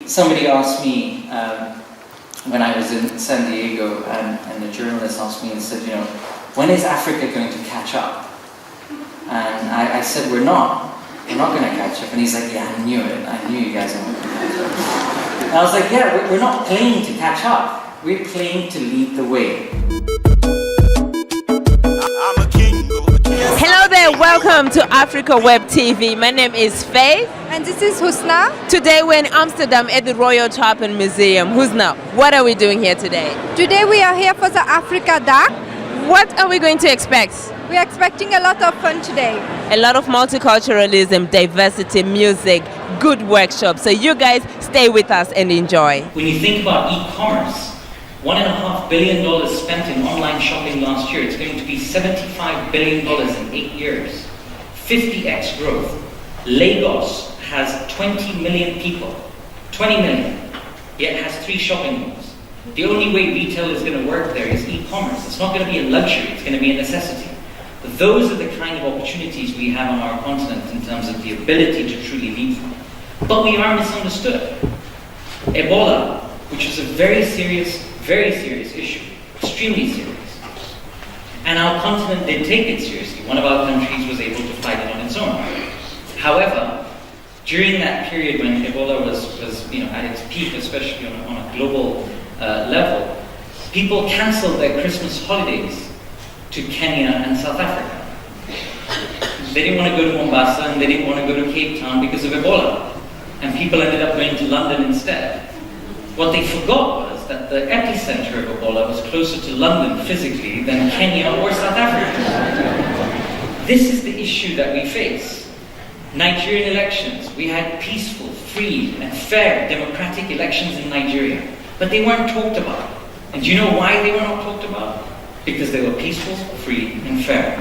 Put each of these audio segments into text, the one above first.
Somebody asked me when I was in San Diego, and the journalist asked me and said, when is Africa going to catch up? And I said, we're not going to catch up. And he's like, yeah, I knew it. I knew you guys weren't going to catch up. And I was like, yeah, we're not playing to catch up. We're playing to lead the way. Hello there, welcome to Africa Web TV. My name is Faith. And this is Husna. Today we're in Amsterdam at the Tropen Museum. Husna, what are we doing here today? Today we are here for the Afrikadag. What are we going to expect? We are expecting a lot of fun today. A lot of multiculturalism, diversity, music, good workshops. So you guys stay with us and enjoy. When you think about e-commerce, $1.5 billion spent in online shopping last year. It's going to be $75 billion in 8 years. 50x growth. Lagos has 20 million people. 20 million. Yet has 3 shopping malls. The only way retail is going to work there is e-commerce. It's not going to be a luxury. It's going to be a necessity. But those are the kind of opportunities we have on our continent in terms of the ability to truly lead them. But we are misunderstood. Ebola, which is a very serious issue, extremely serious. And our continent did take it seriously. One of our countries was able to fight it on its own. However, during that period when Ebola was at its peak, especially on a global level, people cancelled their Christmas holidays to Kenya and South Africa. They didn't want to go to Mombasa and they didn't want to go to Cape Town because of Ebola. And people ended up going to London instead. What they forgot was that the epicenter of Ebola was closer to London physically than Kenya or South Africa. This is the issue that we face. Nigerian elections, we had peaceful, free, and fair democratic elections in Nigeria, but they weren't talked about. And do you know why they were not talked about? Because they were peaceful, free, and fair.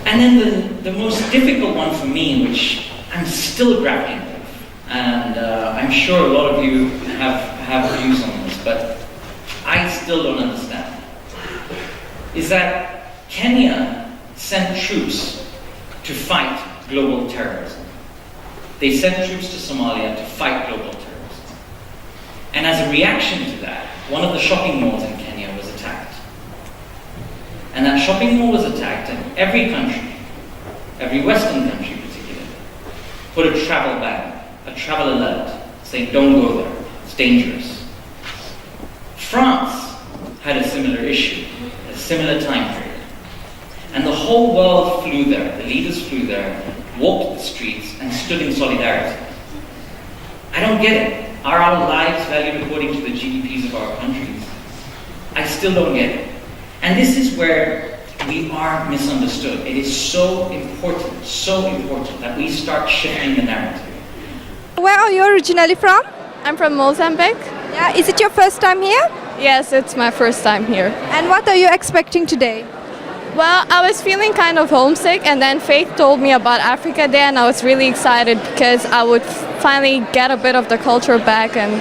And then the most difficult one for me, which I'm still grappling with, and I'm sure a lot of you have views on this, but I still don't understand, is that Kenya sent troops to fight global terrorism. They sent troops to Somalia to fight global terrorism. And as a reaction to that, one of the shopping malls in Kenya was attacked. And that shopping mall was attacked, and every country, every Western country particularly, put a travel ban, a travel alert, saying don't go there, it's dangerous. France had a similar issue, a similar time period. And the whole world flew there, the leaders flew there, walked the streets and stood in solidarity. I don't get it. Are our lives valued according to the GDPs of our countries? I still don't get it. And this is where we are misunderstood. It is so important that we start shifting the narrative. Where are you originally from? I'm from Mozambique. Yeah, is it your first time here? Yes, it's my first time here. And what are you expecting today? Well, I was feeling kind of homesick, and then Faith told me about Africa Day, and I was really excited because I would finally get a bit of the culture back. And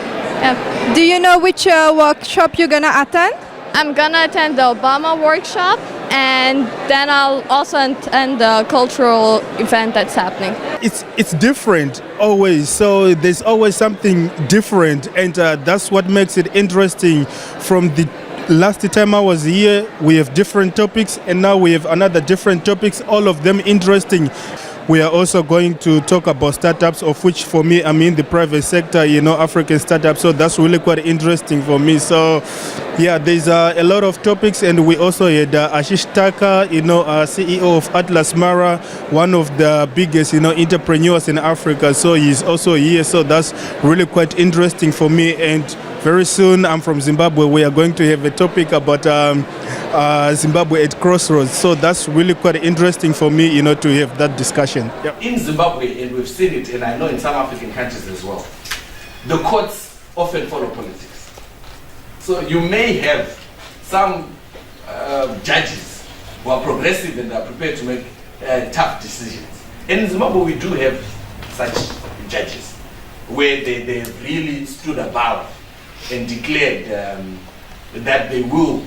yeah. Do you know which workshop you're gonna attend? I'm gonna attend the Obama workshop, and then I'll also attend the cultural event that's happening. It's different always, so there's always something different, and that's what makes it interesting. From the last time I was here, we have different topics, and now we have another different topics, all of them interesting. We are also going to talk about startups, of which for me, I'm in the private sector, African startups, so that's really quite interesting for me. So yeah, there's a lot of topics, and we also had Ashish Thakker, CEO of Atlas Mara, one of the biggest, entrepreneurs in Africa, so he's also here, so that's really quite interesting for me. And very soon, I'm from Zimbabwe. We are going to have a topic about Zimbabwe at crossroads. So that's really quite interesting for me, to have that discussion. Yep. In Zimbabwe, and we've seen it, and I know in some African countries as well, the courts often follow politics. So you may have some judges who are progressive and are prepared to make tough decisions. And in Zimbabwe, we do have such judges where they really stood above and declared that they will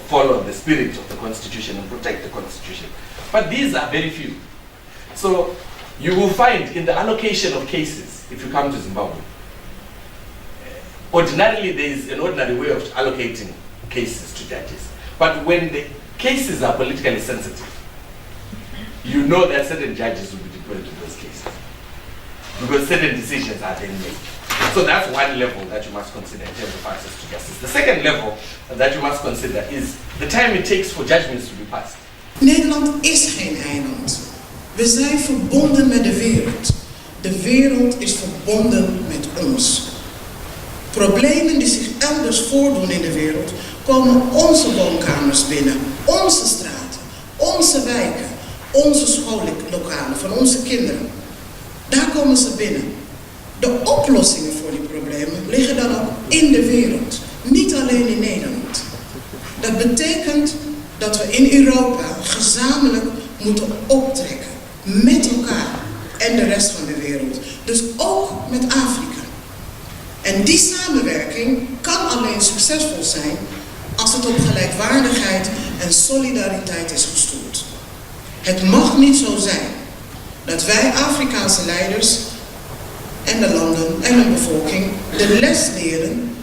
follow the spirit of the Constitution and protect the Constitution. But these are very few. So You will find in the allocation of cases, if you come to Zimbabwe, ordinarily there is an ordinary way of allocating cases to judges. But when the cases are politically sensitive, you know that certain judges will be deployed to those cases because certain decisions are then made. So that's one level that you must consider in terms of access to justice. The second level that you must consider is the time it takes for judgments to be passed. Nederland is geen eiland. We zijn verbonden met de wereld. De wereld is verbonden met ons. Problemen die zich elders voordoen in de wereld komen onze woonkamers binnen, onze straten, onze wijken, onze schoollokalen van onze kinderen. Daar komen ze binnen. De oplossingen voor die problemen liggen dan ook in de wereld, niet alleen in Nederland. Dat betekent dat we in Europa gezamenlijk moeten optrekken, met elkaar en de rest van de wereld. Dus ook met Afrika. En die samenwerking kan alleen succesvol zijn als het op gelijkwaardigheid en solidariteit is gestoeld. Het mag niet zo zijn dat wij Afrikaanse leiders en de landen en hun bevolking de les leren,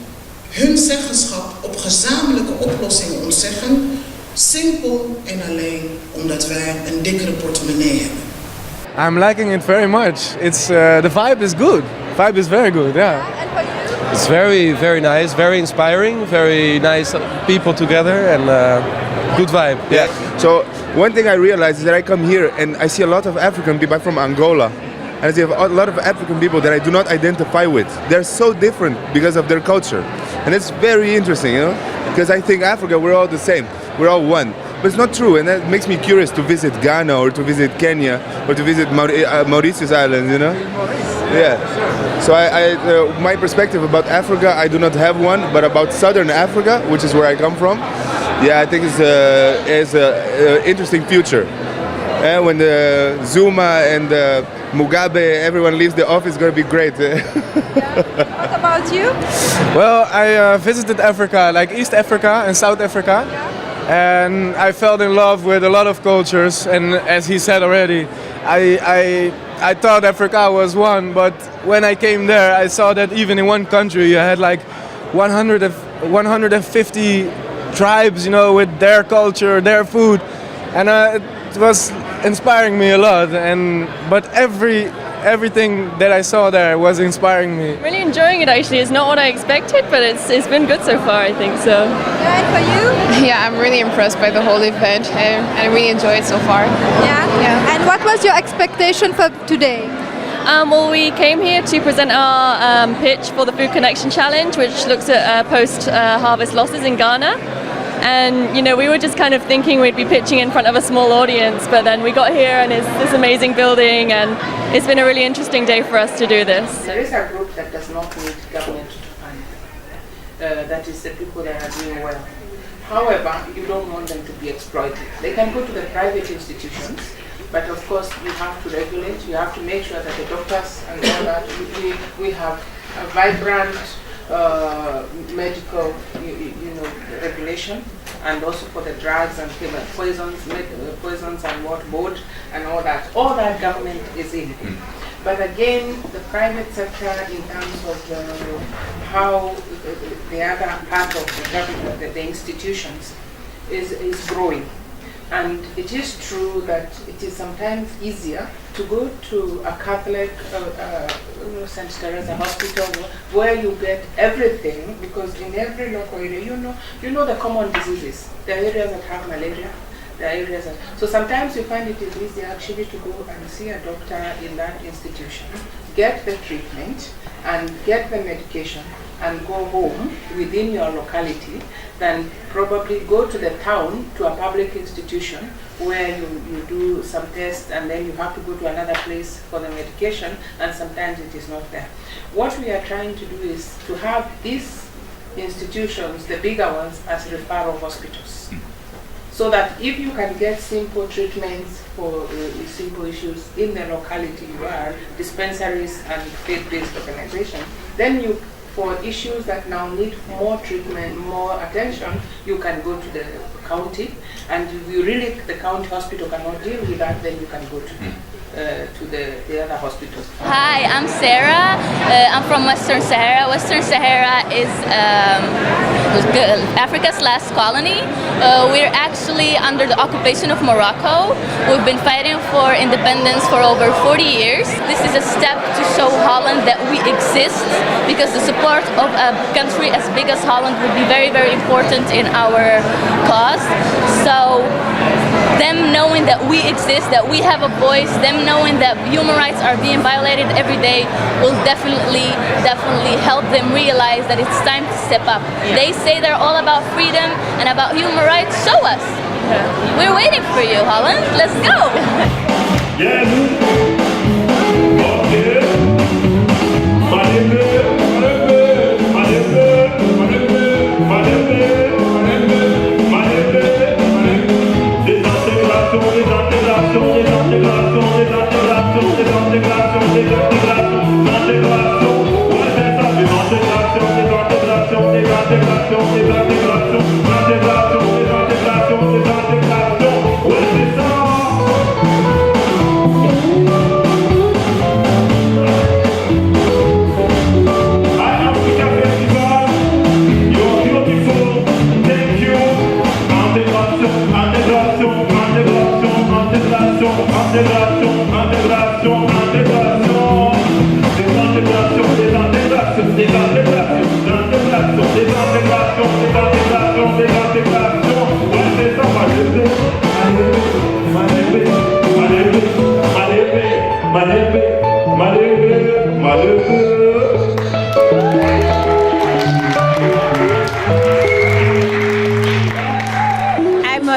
hun zeggenschap op gezamenlijke oplossingen ontzeggen, simpel en alleen omdat wij een dikkere portemonnee hebben. I'm liking it very much. It's the vibe is good. The vibe is very good. Yeah. And for you? It's very, very nice, very inspiring, very nice people together, and good vibe. Yeah. So one thing I realized is that I come here and I see a lot of African people. I'm from Angola, and I see a lot of African people that I do not identify with. They're so different because of their culture, and it's very interesting, you know, because I think Africa, we're all the same, we're all one. But it's not true, and that makes me curious to visit Ghana or to visit Kenya or to visit Mauritius Islands, you know? Yeah. So my perspective about Africa, I do not have one, but about Southern Africa, which is where I come from, yeah, I think it's an interesting future. And when the Zuma and Mugabe, everyone leaves the office, it's going to be great. What about you? Well, I visited Africa, like East Africa and South Africa. And I fell in love with a lot of cultures, and as he said already, I thought Africa was one, but when I came there, I saw that even in one country you had like 150 tribes, you know, with their culture, their food, and it was inspiring me a lot. But everything that I saw there was inspiring me. Really enjoying it actually. It's not what I expected, but it's been good so far, I think so. Yeah, and for you? Yeah, I'm really impressed by the whole event and I really enjoy it so far. Yeah. And what was your expectation for today? Well, we came here to present our pitch for the Food Connection Challenge, which looks at post-harvest losses in Ghana. And, you know, we were just kind of thinking we'd be pitching in front of a small audience, but then we got here and it's this amazing building, and it's been a really interesting day for us to do this. There is a group that does not need government to fund. That is the people that are doing well. However, you don't want them to be exploited. They can go to the private institutions, but of course you have to regulate, you have to make sure that the doctors and all that, we have a vibrant medical, regulation, and also for the drugs and poisons and what board and all that. All that government is in. But again, the private sector, in terms of how the other part of the government, the institutions, is growing. And it is true that it is sometimes easier to go to a Catholic St. Teresa hospital where you get everything, because in every local area, you know the common diseases. There are areas that have malaria. There are areas that, so sometimes you find it is easier actually to go and see a doctor in that institution, get the treatment and get the medication and go home within your locality than probably go to the town, to a public institution where you do some tests and then you have to go to another place for the medication, and sometimes it is not there. What we are trying to do is to have these institutions, the bigger ones, as referral hospitals. So that if you can get simple treatments for simple issues in the locality you are, dispensaries and faith-based organizations, then you, for issues that now need more treatment, more attention, you can go to the county, and if you really, the county hospital cannot deal with that, then you can go to to the other hospitals. Hi, I'm Sarah. I'm from Western Sahara. Western Sahara is Africa's last colony. We're actually under the occupation of Morocco. We've been fighting for independence for over 40 years. This is a step to show Holland that we exist, because the support of a country as big as Holland would be very, very important in our cause. So them knowing that we exist, that we have a voice, them knowing that human rights are being violated every day will definitely help them realize that it's time to step up. Yeah. They say they're all about freedom and about human rights. Show us. Yeah. We're waiting for you, Holland. Let's go. Yes.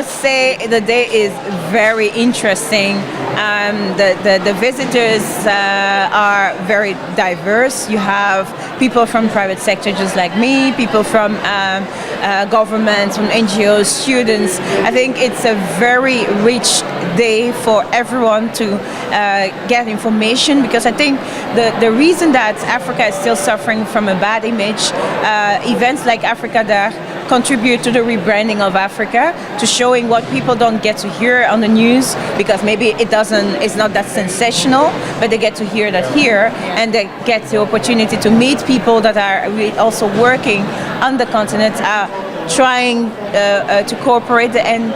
Say the day is very interesting. The visitors are very diverse. You have people from private sector just like me, people from governments, from NGOs, students. I think it's a very rich day for everyone to get information, because I think the reason that Africa is still suffering from a bad image, events like Afrikadag contribute to the rebranding of Africa, to showing what people don't get to hear on the news, because maybe it's not that sensational, but they get to hear that here, and they get the opportunity to meet people that are also working on the continent, trying to cooperate. And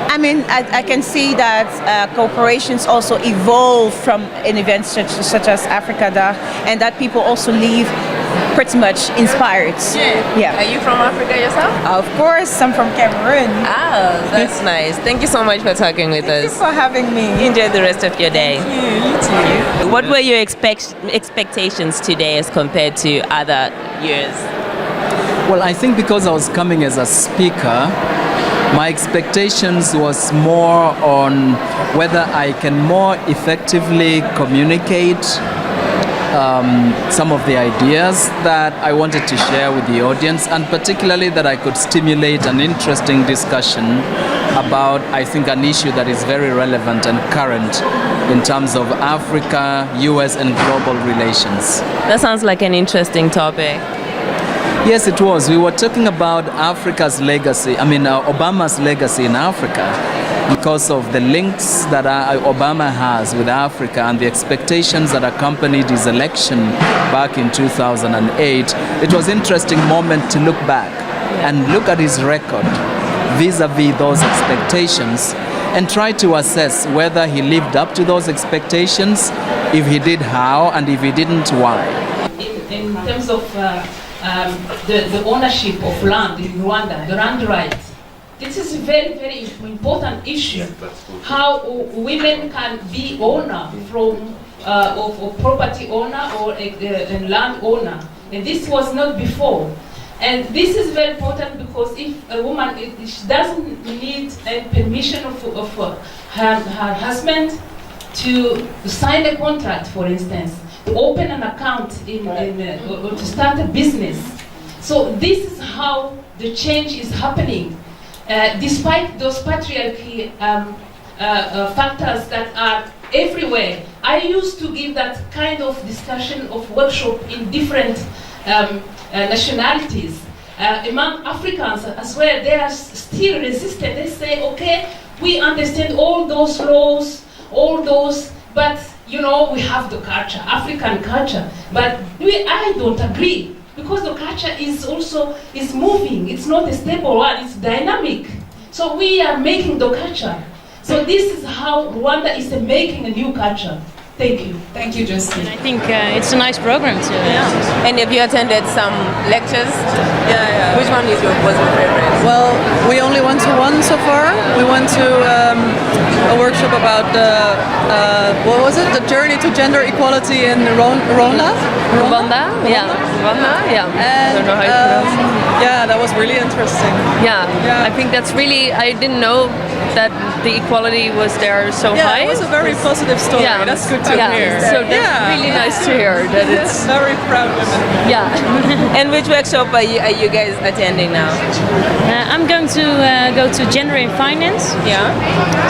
I mean, I can see that cooperations also evolve from an event such as Afrikadag, and that people also leave pretty much inspired. Yeah. Are you from Africa yourself? Of course, I'm from Cameroon. Ah, that's nice. Thank you so much for talking with us. Thank you for having me. Enjoy the rest of your day. Thank you. What were your expectations today as compared to other years? Well, I think because I was coming as a speaker, my expectations was more on whether I can more effectively communicate some of the ideas that I wanted to share with the audience, and particularly that I could stimulate an interesting discussion about, I think, an issue that is very relevant and current in terms of Africa, US, and global relations. That sounds like an interesting topic. Yes, it was. We were talking about Africa's legacy, Obama's legacy in Africa, because of the links that Obama has with Africa and the expectations that accompanied his election back in 2008. It was an interesting moment to look back and look at his record vis-a-vis those expectations and try to assess whether he lived up to those expectations, if he did, how, and if he didn't, why. In terms of the ownership of land in Rwanda, the land rights. This is a very, very important issue. How women can be owner from of property owner or a land owner, and this was not before. And this is very important because if a woman she doesn't need a permission of her husband to sign a contract, for instance, to open an account or to start a business. So this is how the change is happening, despite those patriarchy factors that are everywhere. I used to give that kind of discussion of workshop in different nationalities. Among Africans as well, they are still resistant. They say, okay, we understand all those laws, all those But you know, we have the culture, African culture, but I don't agree, because the culture is also moving. It's not a stable one, it's dynamic. So we are making the culture. So this is how Rwanda is making a new culture. Thank you. Thank you, Justine. I think it's a nice program too. Yeah. And have you attended some lectures? Yeah. Which one was your favorite? Well, we only went to one so far. We went to a workshop about what was it? The journey to gender equality in Rwanda. Yeah. And, I don't know how you pronounce it. Yeah, that was really interesting. Yeah, I think that's really, I didn't know that the equality was there so high. Yeah, it was a very positive story. Yeah. That's good to hear. So that's really nice to hear. That it's very proud women. Yeah. And which workshop are you guys attending now? I'm going to go to gender in finance. Yeah.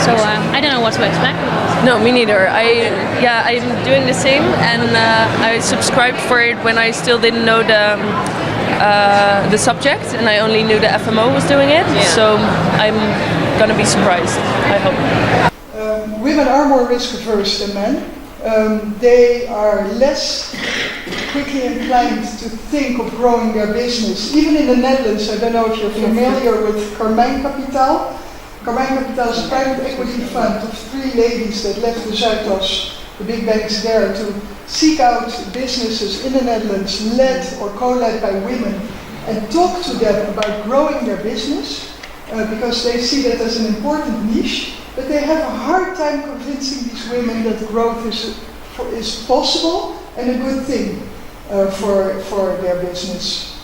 So I don't know what to expect. No, me neither. I'm doing the same, and I subscribed for it when I still didn't know the subject, and I only knew the FMO was doing it. Yeah. So I'm gonna be surprised, I hope. Women are more risk averse than men. They are less quickly inclined to think of growing their business. Even in the Netherlands, I don't know if you're familiar with Carmijn Kapitaal. Carmijn Kapitaal is a private equity fund of 3 ladies that left the Zuidas, the big banks there, to seek out businesses in the Netherlands led or co-led by women and talk to them about growing their business. Because they see that as an important niche, but they have a hard time convincing these women that growth is possible and a good thing for their business.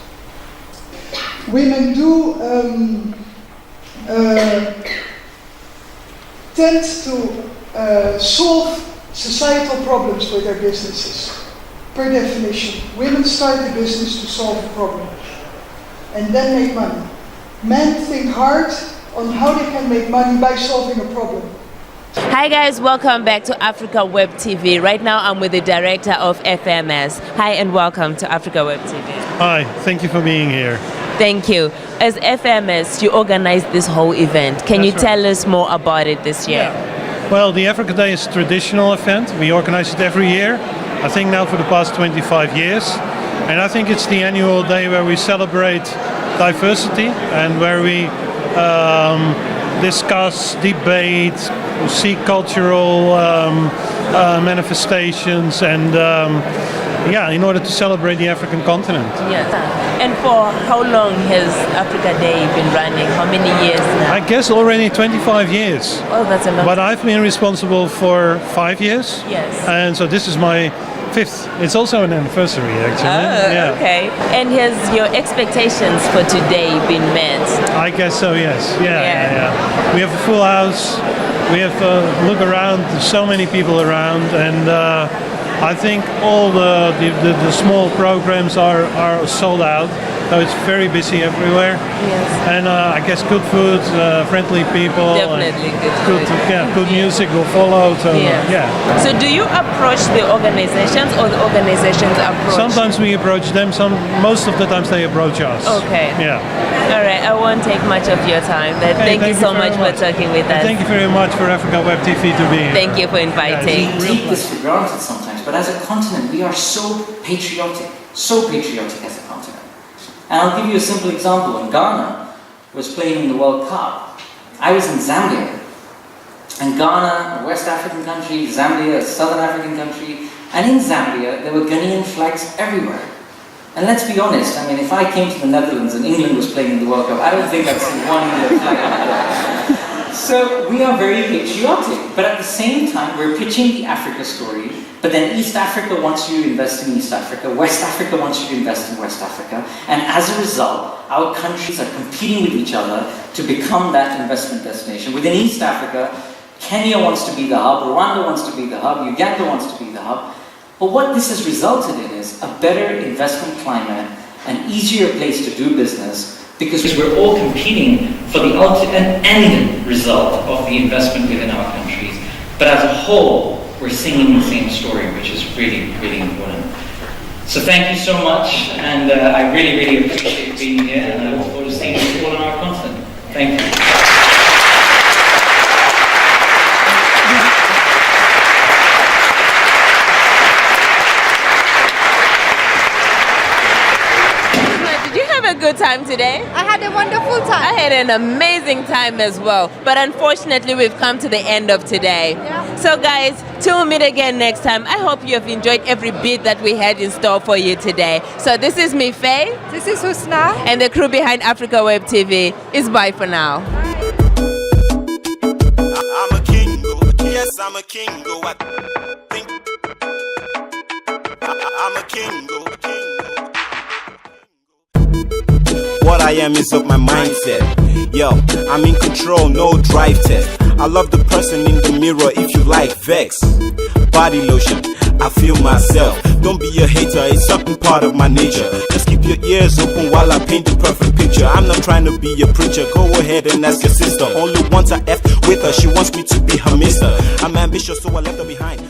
Women do tend to solve societal problems with their businesses. Per definition, women start a business to solve a problem and then make money. Men think hard on how they can make money by solving a problem. Hi guys, welcome back to Africa Web TV. Right now I'm with the director of FMS. Hi and welcome to Africa Web TV. Hi, thank you for being here. Thank you. As FMS, you organized this whole event. Can you tell us more about it this year? Yeah. Well, the Africaday is a traditional event. We organize it every year, I think now for the past 25 years. And I think it's the annual day where we celebrate diversity and where we discuss, debate, see cultural manifestations and in order to celebrate the African continent. Yes. And for how long has Africaday been running? How many years now? I guess already 25 years. Oh, that's a lot. But I've been responsible for 5 years. Yes. And so this is my 5th. It's also an anniversary, actually. Oh, okay. And has your expectations for today been met? I guess so, yes. Yeah. We have a full house. We have look around. There's so many people around, and I think all the small programs are sold out. So it's very busy everywhere. Yes. And I guess good food, friendly people. Definitely good food. Good music will follow. So, So do you approach the organizations or the organizations approach? Sometimes we approach them. Most of the times they approach us. Okay. Yeah. All right. I won't take much of your time. Thank you so much for talking with us. Thank you very much for Africa Web TV to be here. Thank you for inviting. We take this for granted sometimes, but as a continent, we are so patriotic as a continent. And I'll give you a simple example. When Ghana was playing in the World Cup, I was in Zambia. And Ghana, a West African country, Zambia, a Southern African country, and in Zambia, there were Ghanaian flags everywhere. And let's be honest, I mean, if I came to the Netherlands and England was playing in the World Cup, I don't think I'd see one England flag. So we are very patriotic, but at the same time, we're pitching the Africa story, but then East Africa wants you to invest in East Africa, West Africa wants you to invest in West Africa, and as a result, our countries are competing with each other to become that investment destination. Within East Africa, Kenya wants to be the hub, Rwanda wants to be the hub, Uganda wants to be the hub, but what this has resulted in is a better investment climate, an easier place to do business, because we're all competing for the ultimate end result of the investment within our countries. But as a whole, we're singing the same story, which is really, really important. So thank you so much, and I really, really appreciate being here, and I look forward to seeing you all on our continent. Thank you. good time today? I had a wonderful time. I had an amazing time as well. But unfortunately, we've come to the end of today. Yeah. So guys, till we meet again next time, I hope you have enjoyed every bit that we had in store for you today. So this is me, Faye. This is Husna. And the crew behind Africa Web TV is bye for now. I'm a king, yes, I'm a king. I think I'm a king. What I am is of my mindset. Yo, I'm in control, no drive test. I love the person in the mirror, if you like, vex. Body lotion, I feel myself. Don't be a hater, it's something part of my nature. Just keep your ears open while I paint the perfect picture. I'm not trying to be a preacher, go ahead and ask your sister. Only once I F with her, she wants me to be her mister. I'm ambitious, so I left her behind.